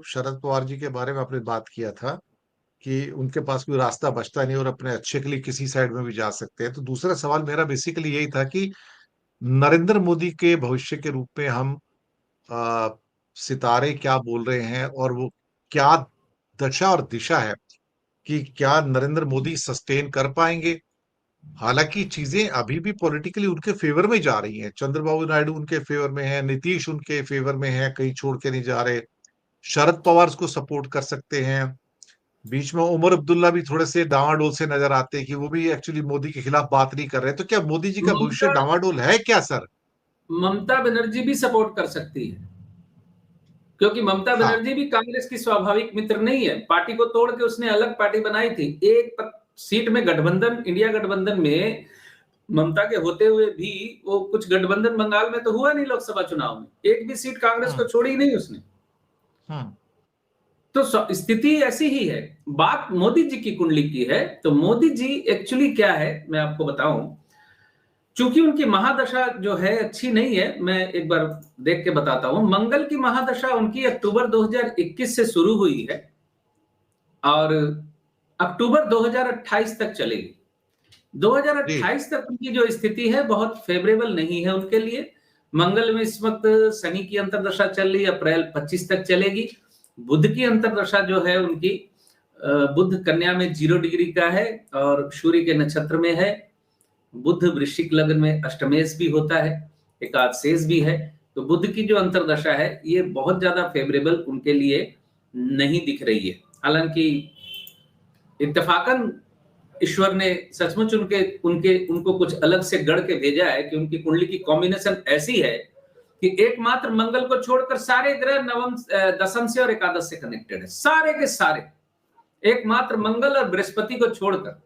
शरद पवार जी के बारे में आपने बात किया था कि उनके पास कोई रास्ता बचता नहीं और अपने अच्छे के लिए किसी साइड में भी जा सकते हैं, तो दूसरा सवाल मेरा बेसिकली यही था कि नरेंद्र मोदी के भविष्य के रूप में हम आ, सितारे क्या बोल रहे हैं और वो क्या दशा और दिशा है कि क्या नरेंद्र मोदी सस्टेन कर पाएंगे। हालांकि चीजें अभी भी पॉलिटिकली उनके फेवर में जा रही हैं, चंद्रबाबू नायडू उनके फेवर में है, नीतीश उनके फेवर में है, कहीं छोड़ के नहीं जा रहे। शरद पवार उसको सपोर्ट कर सकते हैं। बीच में उमर अब्दुल्ला भी थोड़े से डावाडोल से नजर आते हैं कि वो भी एक्चुअली मोदी के खिलाफ बात नहीं कर रहे, तो क्या मोदी जी का भविष्य ममता डावाडोल है क्या सर? ममता बनर्जी भी सपोर्ट कर सकती है, क्योंकि ममता हाँ। बनर्जी भी कांग्रेस की स्वाभाविक मित्र नहीं है। पार्टी को तोड़ के उसने अलग पार्टी बनाई थी। एक सीट में गठबंधन, इंडिया गठबंधन में ममता के होते हुए भी वो कुछ गठबंधन बंगाल में तो हुआ नहीं। लोकसभा चुनाव में एक भी सीट कांग्रेस को हम्म। छोड़ी नहीं उसने। हम्म। तो स्थिति ऐसी ही है। बात मोदी जी की कुंडली की है, तो मोदी जी एक्चुअली क्या है मैं आपको बताऊं। चूंकि उनकी महादशा जो है अच्छी नहीं है, मैं एक बार देख के बताता हूं। मंगल की महादशा उनकी अक्टूबर 2021 से शुरू हुई है और अक्टूबर 2028 तक चलेगी। जी। 2028 तक उनकी जो स्थिति है बहुत फेवरेबल नहीं है उनके लिए। मंगल में इस वक्त शनि की अंतर्दशा चल रही है, अप्रैल 25 तक चलेगी। बुध की अंतर्दशा जो है उनकी, बुध कन्या में 0 डिग्री का है और सूर्य के नक्षत्र में है। बुध वृश्चिक लग्न में अष्टमेश भी होता है, एकादशेश भी है। तो बुध की जो अंतर्दशा है ये बहुत ज्यादा फेवरेबल उनके लिए नहीं दिख रही है। हालांकि इत्तेफाकन ईश्वर ने सचमुच उनके उनके उनको कुछ अलग से गढ़ के भेजा है कि उनकी कुंडली की कॉम्बिनेशन ऐसी है कि एकमात्र मंगल को छोड़कर सारे ग्रह नवम, दशम से और एकादश से कनेक्टेड है, सारे के सारे। एकमात्र मंगल और बृहस्पति को छोड़कर,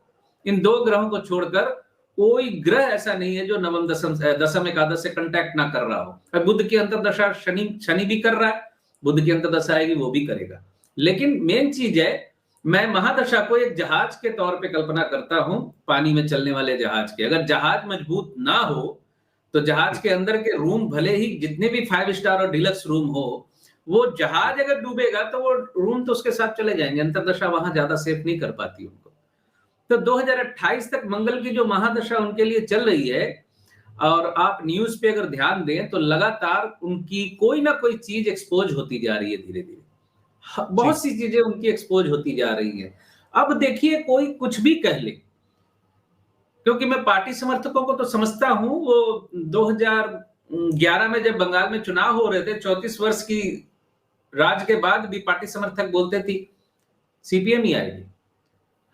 इन दो ग्रहों को छोड़कर कोई ग्रह ऐसा नहीं है जो नवम दशम एकादश से कांटेक्ट ना कर रहा हो। बुध की अंतर्दशा शनि भी कर रहा है, बुध की अंतर्दशा आएगी वो भी करेगा। लेकिन मेन चीज है, मैं महादशा को एक जहाज के तौर पे कल्पना करता हूं, पानी में चलने वाले जहाज के। अगर जहाज मजबूत ना हो तो जहाज के अंदर के रूम भले ही जितने भी 5 स्टार और डिलक्स रूम हो, वो जहाज अगर डूबेगा तो वो रूम तो उसके साथ चले जाएंगे। अंतर्दशा वहां ज्यादा सेफ नहीं कर पाती उनको। तो 2028 तक मंगल की जो महादशा उनके लिए चल रही है, और आप न्यूज पे अगर ध्यान दें तो लगातार उनकी कोई ना कोई चीज एक्सपोज होती जा रही है धीरे धीरे। बहुत जी। सी चीजें उनकी एक्सपोज होती जा रही हैं। अब देखिए कोई कुछ भी कह ले, क्योंकि मैं पार्टी समर्थकों को तो समझता हूं। वो 2011 में जब बंगाल में चुनाव हो रहे थे, 34 वर्ष की राज के बाद भी पार्टी समर्थक बोलते थे सीपीएम ही आएगी,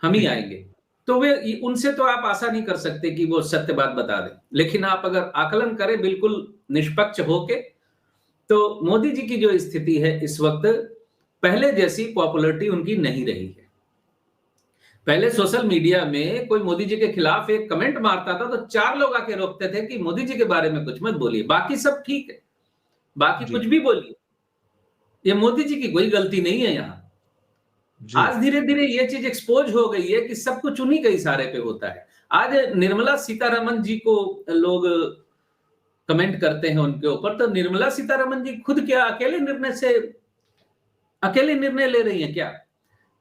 हम ही जी। आएंगे। तो वे, उनसे तो आप आशा नहीं कर सकते कि वो सत्य बात बता दें। लेकिन आप अगर आकलन करें बिल्कुल निष्पक्ष होके, तो मोदी जी की जो स्थिति है इस वक्त, पहले जैसी पॉपुलैरिटी उनकी नहीं रही है। पहले सोशल मीडिया में कोई मोदी जी के खिलाफ एक कमेंट मारता था तो 4 लोग आके रोकते थे कि मोदी जी के बारे में कुछ मत बोलिए, बाकी सब ठीक है, बाकी जी। कुछ भी बोलिए, ये मोदी जी की कोई गलती नहीं है यहां। जी। आज धीरे धीरे ये चीज एक्सपोज हो गई है कि सब कुछ उन्हीं के इशारे पे होता है। आज निर्मला सीतारमन जी को लोग कमेंट करते हैं उनके ऊपर, तो निर्मला सीतारमन जी खुद क्या अकेले निर्णय ले रही हैं क्या?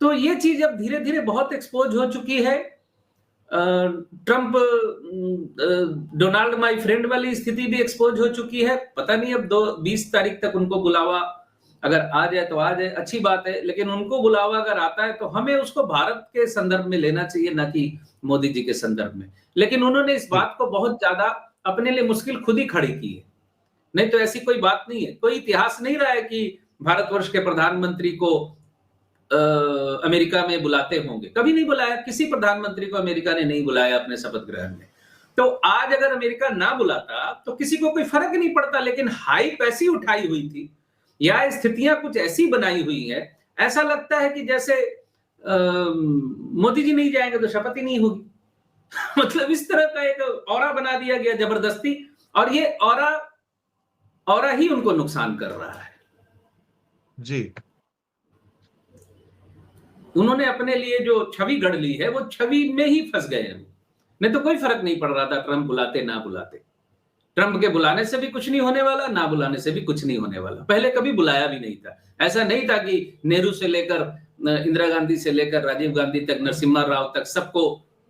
तो ये चीज अब धीरे धीरे बहुत एक्सपोज हो चुकी है। ट्रंप डोनाल्ड माई फ्रेंड वाली स्थिति भी एक्सपोज हो चुकी है। पता नहीं अब 20 तारीख तक उनको बुलावा अगर आ जाए तो आ जाए, अच्छी बात है। लेकिन उनको बुलावा अगर आता है तो हमें उसको भारत के संदर्भ में लेना चाहिए, ना कि मोदी जी के संदर्भ में। लेकिन उन्होंने इस जी। बात को बहुत ज्यादा अपने लिए मुश्किल खुद ही खड़ी की है। नहीं तो ऐसी कोई बात नहीं है, कोई इतिहास नहीं रहा है कि भारतवर्ष के प्रधानमंत्री को अमेरिका में बुलाते होंगे। कभी नहीं बुलाया, किसी प्रधानमंत्री को अमेरिका ने नहीं बुलाया अपने शपथ ग्रहण में। तो आज अगर अमेरिका ना बुलाता तो किसी को कोई फर्क नहीं पड़ता। लेकिन हाइप ऐसी उठाई हुई थी या स्थितियां कुछ ऐसी बनाई हुई है, ऐसा लगता है कि जैसे मोदी जी नहीं जाएंगे तो शपथ ही नहीं होगी। मतलब इस तरह का एक ऑरा बना दिया गया जबरदस्ती, और ये ऑरा ही उनको नुकसान कर रहा है। जी। उन्होंने अपने लिए जो छवि गढ़ ली है वो छवि में ही फंस गए हैं। नहीं तो कोई फर्क नहीं पड़ रहा था ट्रंप बुलाते ना बुलाते। ट्रंप के बुलाने से भी कुछ नहीं होने वाला, ना बुलाने से भी कुछ नहीं होने वाला। पहले कभी बुलाया भी नहीं था। ऐसा नहीं था कि नेहरू से लेकर इंदिरा गांधी से लेकर राजीव गांधी तक, नरसिम्हा राव तक सबको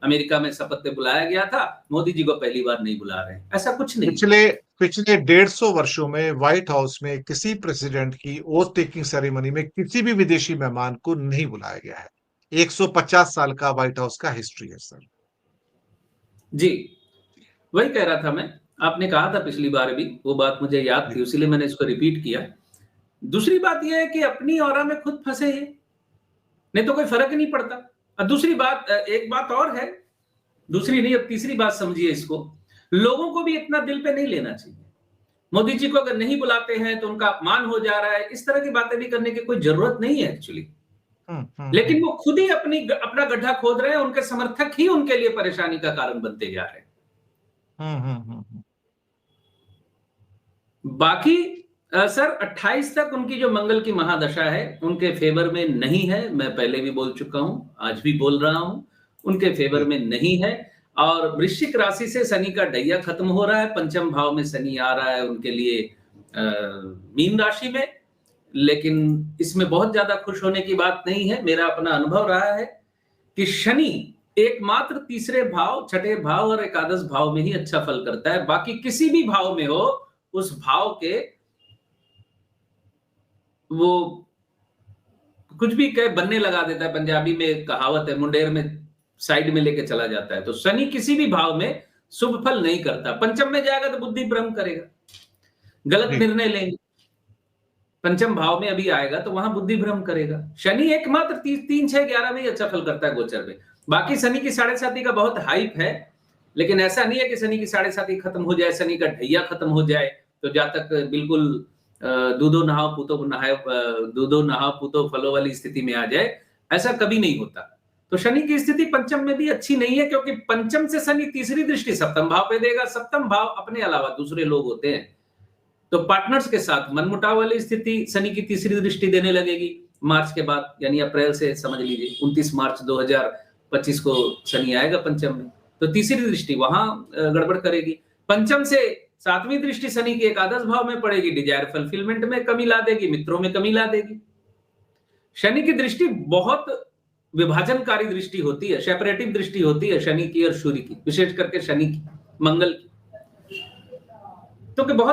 अमेरिका में शपथ पे बुलाया गया था, मोदी जी को पहली बार नहीं बुला रहे हैं, ऐसा कुछ नहीं। पिछले पिछले 150 वर्षों में व्हाइट हाउस में किसी प्रेसिडेंट की ओथ टेकिंग सेरेमनी में किसी भी विदेशी मेहमान को नहीं बुलाया गया है। 150 साल का व्हाइट हाउस का हिस्ट्री है सर। जी, वही कह रहा था मैं। आपने कहा था पिछली बार भी, वो बात मुझे याद थी, इसीलिए मैंने इसको रिपीट किया। दूसरी बात यह है कि अपनी ऑरा में खुद फंसे हैं, नहीं तो कोई फर्क ही नहीं पड़ता। और दूसरी बात, एक बात और है, दूसरी नहीं अब तीसरी बात समझिए इसको, लोगों को भी इतना दिल पे नहीं लेना चाहिए। मोदी जी को अगर नहीं बुलाते हैं तो उनका अपमान हो जा रहा है, इस तरह की बातें भी करने की कोई जरूरत नहीं है एक्चुअली। लेकिन वो खुद ही अपना गड्ढा खोद रहे हैं, उनके समर्थक ही उनके लिए परेशानी का कारण बनते जा रहे हैं। बाकी सर 28 तक उनकी जो मंगल की महादशा है उनके फेवर में नहीं है। मैं पहले भी बोल चुका हूं, आज भी बोल रहा हूं, उनके फेवर में नहीं है। और वृश्चिक राशि से शनि का ढैया खत्म हो रहा है, पंचम भाव में शनि आ रहा है उनके लिए मीन राशि में। लेकिन इसमें बहुत ज्यादा खुश होने की बात नहीं है। मेरा अपना अनुभव रहा है कि शनि एकमात्र तीसरे भाव, छठे भाव और एकादश भाव में ही अच्छा फल करता है। बाकी किसी भी भाव में हो, उस भाव के वो कुछ भी कह बनने लगा देता है। पंजाबी में कहावत है, मुंडेर में साइड में लेके चला जाता है। तो शनि किसी भी भाव में शुभ फल नहीं करता। पंचम में जाएगा तो बुद्धि भ्रम करेगा, गलत निर्णय लेंगे। पंचम भाव में अभी आएगा तो वहां बुद्धि भ्रम करेगा। शनि एकमात्र 3, 6, 11 में ही अच्छा फल करता है गोचर में। बाकी शनि की 7.5 का बहुत हाइप है, लेकिन ऐसा नहीं है कि शनि की 7.5 खत्म हो जाए, शनि का ढैया खत्म हो जाए तो जा तक बिल्कुल दूधो नहाओ पूतो फलो वाली स्थिति में आ जाए, ऐसा कभी नहीं होता। तो शनि की स्थिति पंचम में भी अच्छी नहीं है, क्योंकि पंचम से शनि तीसरी दृष्टि सप्तम भाव पे देगा। सप्तम भाव अपने अलावा दूसरे लोग होते हैं, तो पार्टनर्स के साथ मनमुटाव वाली स्थिति शनि की तीसरी दृष्टि देने लगेगी मार्च के बाद, यानी अप्रैल से समझ लीजिए 29 मार्च 2025 को शनि आएगा पंचम में, तो तीसरी दृष्टि वहां गड़बड़ करेगी। पंचम से 7वीं दृष्टि शनि की एकादश भाव में पड़ेगी, डिजायर फुलफिलमेंट में कमी ला देगी, मित्रों में कमी ला देगी। शनि की दृष्टि बहुत विभाजनकारी दृष्टि होती है, सेपरेटिव दृष्टि होती है शनि की और सूर्य की, विशेष करके शनि की, मंगल की, तो कि बहुत